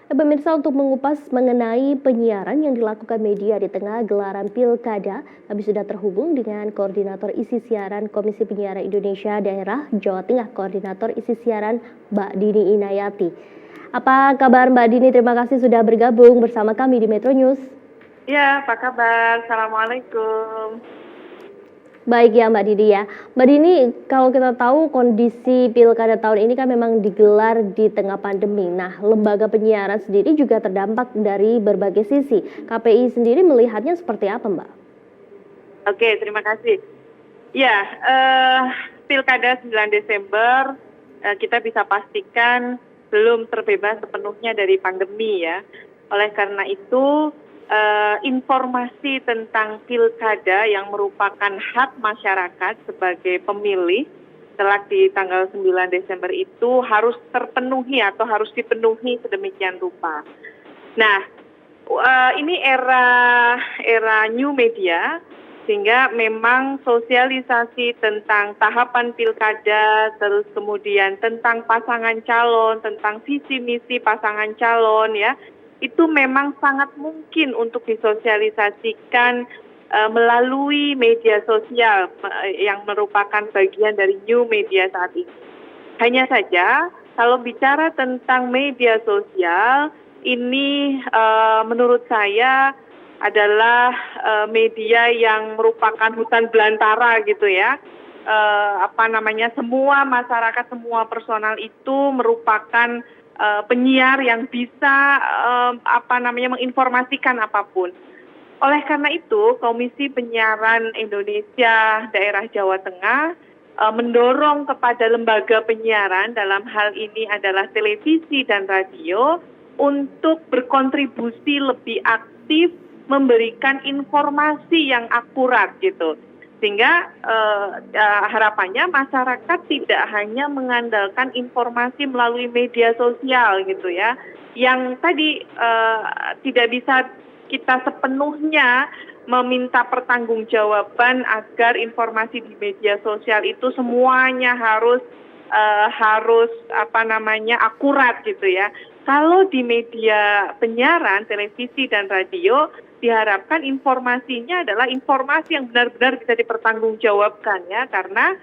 Pemirsa, untuk mengupas mengenai penyiaran yang dilakukan media di tengah gelaran Pilkada, kami sudah terhubung dengan Koordinator Isi Siaran Komisi Penyiaran Indonesia Daerah Jawa Tengah, Koordinator Isi Siaran Mbak Dini Inayati. Apa kabar Mbak Dini? Terima kasih sudah bergabung bersama kami di Metro News. Ya, apa kabar? Assalamualaikum. Baik ya Mbak Dini ya. Mbak Dini, kalau kita tahu kondisi Pilkada tahun ini kan memang digelar di tengah pandemi. Nah, lembaga penyiaran sendiri juga terdampak dari berbagai sisi. KPI sendiri melihatnya seperti apa Mbak? Oke, terima kasih. Ya, Pilkada 9 Desember kita bisa pastikan belum terbebas sepenuhnya dari pandemi ya. Oleh karena itu, informasi tentang Pilkada yang merupakan hak masyarakat sebagai pemilih kelak di tanggal 9 Desember itu harus terpenuhi atau harus dipenuhi sedemikian rupa. Nah, ini era new media, sehingga memang sosialisasi tentang tahapan pilkada, terus kemudian tentang pasangan calon, tentang visi misi pasangan calon ya, itu memang sangat mungkin untuk disosialisasikan melalui media sosial yang merupakan bagian dari new media saat ini. Hanya saja kalau bicara tentang media sosial, ini menurut saya adalah media yang merupakan hutan belantara gitu ya. Semua masyarakat, semua personal itu merupakan penyiar yang bisa menginformasikan apapun. Oleh karena itu, Komisi Penyiaran Indonesia Daerah Jawa Tengah mendorong kepada lembaga penyiaran, dalam hal ini adalah televisi dan radio, untuk berkontribusi lebih aktif memberikan informasi yang akurat gitu. Sehingga harapannya masyarakat tidak hanya mengandalkan informasi melalui media sosial gitu ya, yang tadi tidak bisa kita sepenuhnya meminta pertanggungjawaban agar informasi di media sosial itu semuanya harus akurat gitu ya. Kalau di media penyiaran, televisi dan radio, diharapkan informasinya adalah informasi yang benar-benar bisa dipertanggungjawabkan ya, karena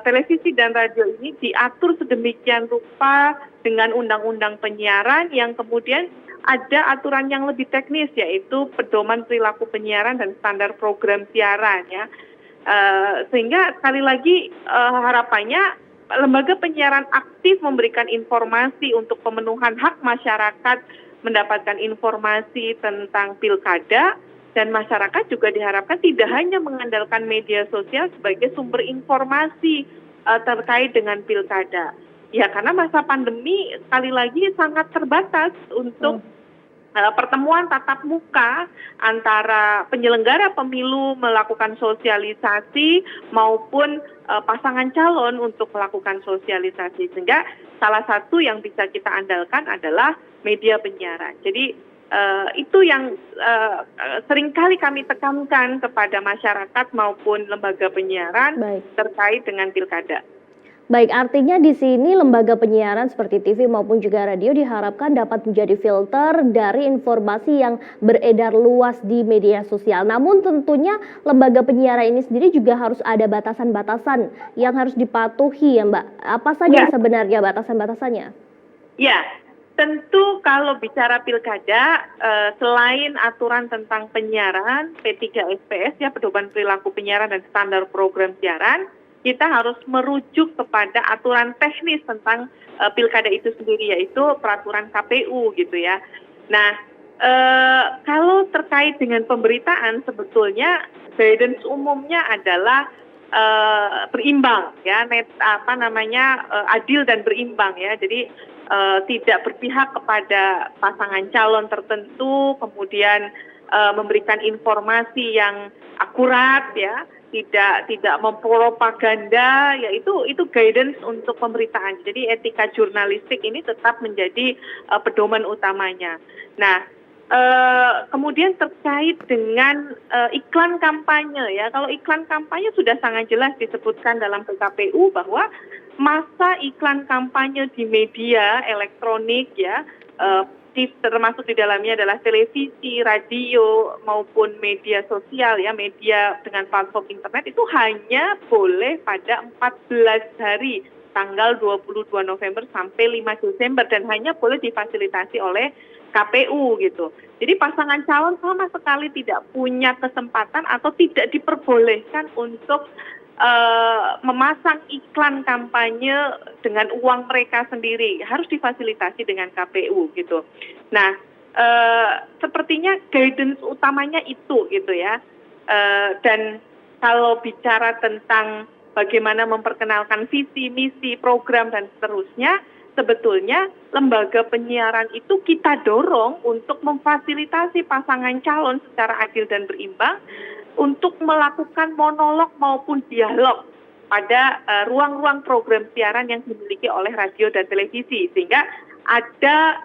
televisi dan radio ini diatur sedemikian rupa dengan undang-undang penyiaran yang kemudian ada aturan yang lebih teknis, yaitu pedoman perilaku penyiaran dan standar program siaran ya. Sehingga sekali lagi harapannya lembaga penyiaran aktif memberikan informasi untuk pemenuhan hak masyarakat mendapatkan informasi tentang pilkada, dan masyarakat juga diharapkan tidak hanya mengandalkan media sosial sebagai sumber informasi terkait dengan pilkada. Ya, karena masa pandemi sekali lagi sangat terbatas untuk pertemuan tatap muka antara penyelenggara pemilu melakukan sosialisasi maupun pasangan calon untuk melakukan sosialisasi. Sehingga salah satu yang bisa kita andalkan adalah media penyiaran. Jadi itu yang seringkali kami tekankan kepada masyarakat maupun lembaga penyiaran terkait dengan pilkada. Baik, artinya di sini lembaga penyiaran seperti TV maupun juga radio diharapkan dapat menjadi filter dari informasi yang beredar luas di media sosial. Namun tentunya lembaga penyiaran ini sendiri juga harus ada batasan-batasan yang harus dipatuhi ya Mbak. Apa saja sebenarnya batasan-batasannya? Ya, tentu kalau bicara pilkada, selain aturan tentang penyiaran, P3SPS ya, pedoman perilaku penyiaran dan standar program siaran, kita harus merujuk kepada aturan teknis tentang pilkada itu sendiri, yaitu peraturan KPU gitu ya. Nah, kalau terkait dengan pemberitaan, sebetulnya guidance umumnya adalah berimbang ya, adil dan berimbang ya. Jadi tidak berpihak kepada pasangan calon tertentu, kemudian memberikan informasi yang akurat ya, tidak mempropaganda, ya itu guidance untuk pemberitaan. Jadi etika jurnalistik ini tetap menjadi pedoman utamanya. Nah, kemudian terkait dengan iklan kampanye ya, kalau iklan kampanye sudah sangat jelas disebutkan dalam PKPU bahwa masa iklan kampanye di media elektronik ya termasuk di dalamnya adalah televisi, radio maupun media sosial ya, media dengan platform internet itu hanya boleh pada 14 hari, tanggal 22 November sampai 5 Desember dan hanya boleh difasilitasi oleh KPU gitu. Jadi pasangan calon sama sekali tidak punya kesempatan atau tidak diperbolehkan untuk memasang iklan kampanye dengan uang mereka sendiri, harus difasilitasi dengan KPU gitu. Nah, sepertinya guidance utamanya itu gitu ya. Dan kalau bicara tentang bagaimana memperkenalkan visi, misi, program dan seterusnya, sebetulnya lembaga penyiaran itu kita dorong untuk memfasilitasi pasangan calon secara adil dan berimbang untuk melakukan monolog maupun dialog pada ruang-ruang program siaran yang dimiliki oleh radio dan televisi, sehingga ada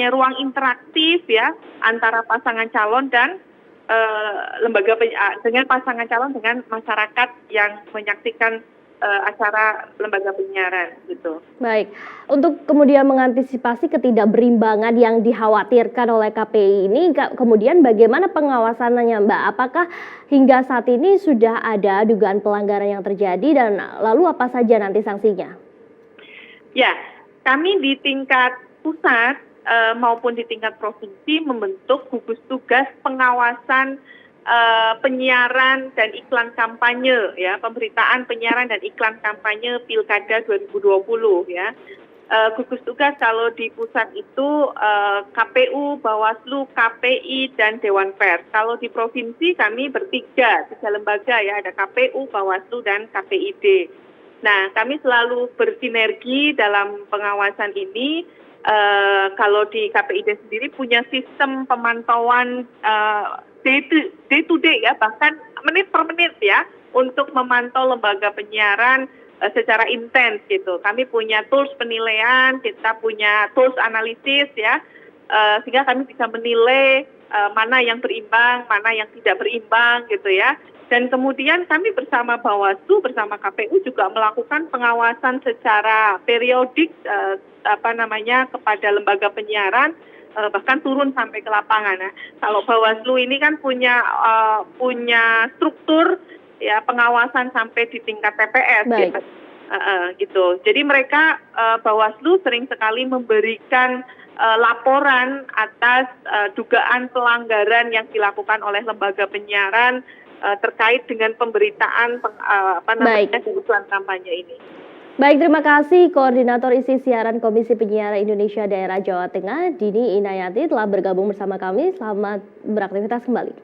ruang interaktif ya antara pasangan calon dan dengan pasangan calon dengan masyarakat yang menyaksikan acara lembaga penyiaran gitu. Baik, untuk kemudian mengantisipasi ketidakberimbangan yang dikhawatirkan oleh KPI ini, kemudian bagaimana pengawasannya, Mbak? Apakah hingga saat ini sudah ada dugaan pelanggaran yang terjadi dan lalu apa saja nanti sanksinya? Ya, kami di tingkat pusat maupun di tingkat provinsi membentuk gugus tugas pengawasan penyiaran dan iklan kampanye ya, pemberitaan penyiaran dan iklan kampanye Pilkada 2020 ya. Gugus tugas kalau di pusat itu KPU, Bawaslu, KPI dan Dewan Pers. Kalau di provinsi kami tiga lembaga ya, ada KPU, Bawaslu dan KPID. Nah, kami selalu bersinergi dalam pengawasan ini. Kalau di KPID sendiri punya sistem pemantauan day to day ya, bahkan menit per menit ya, untuk memantau lembaga penyiaran secara intens gitu. Kami punya tools penilaian, kita punya tools analisis ya, sehingga kami bisa menilai mana yang berimbang, mana yang tidak berimbang gitu ya. Dan kemudian kami bersama Bawaslu, bersama KPU juga melakukan pengawasan secara periodik kepada lembaga penyiaran, bahkan turun sampai ke lapangan. Nah, kalau Bawaslu ini kan punya struktur ya pengawasan sampai di tingkat TPS gitu. Gitu. Jadi mereka Bawaslu sering sekali memberikan laporan atas dugaan pelanggaran yang dilakukan oleh lembaga penyiaran terkait dengan pemberitaan kebutuhan kampanye ini. Baik, terima kasih Koordinator Isi Siaran Komisi Penyiaran Indonesia Daerah Jawa Tengah, Dini Inayati telah bergabung bersama kami. Selamat beraktivitas kembali.